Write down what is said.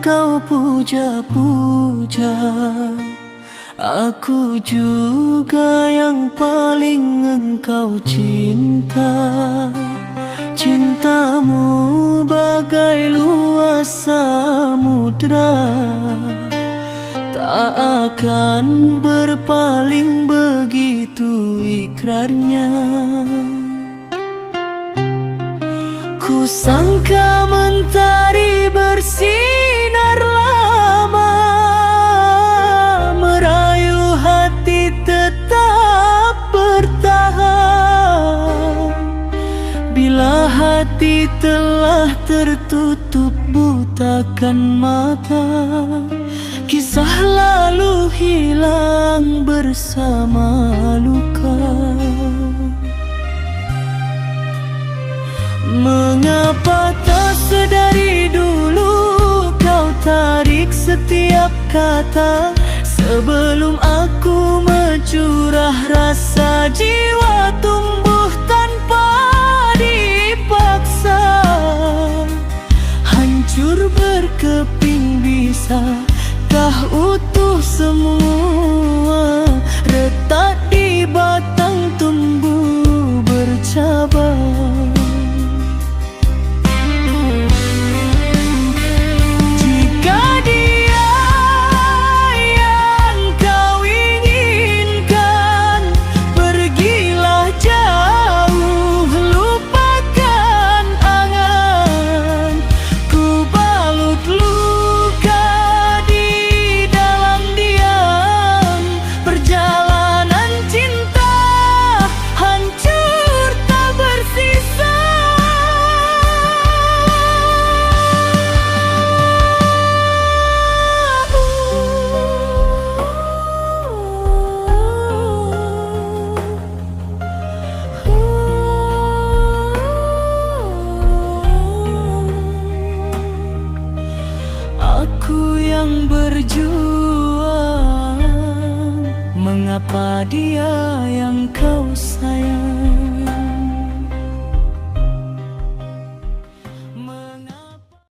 kau puja-puja, aku juga yang paling engkau cinta. Cintamu bagai luas samudra, tak akan berpaling, begitu ikrarnya. Ku sangka mentari bersinar lama, merayu hati tetap bertahan. Bila hati telah tertutup, butakan mata, kisah lalu hilang bersama luka. Mengapa tak sedari dulu kau tarik setiap kata, sebelum aku mencurah rasa, jiwa tumbuh tanpa dipaksa. Hancur berkeping bisakah utuh semua, retak di batang tumbuh bercabang. Aku yang berjuang, mengapa dia yang kau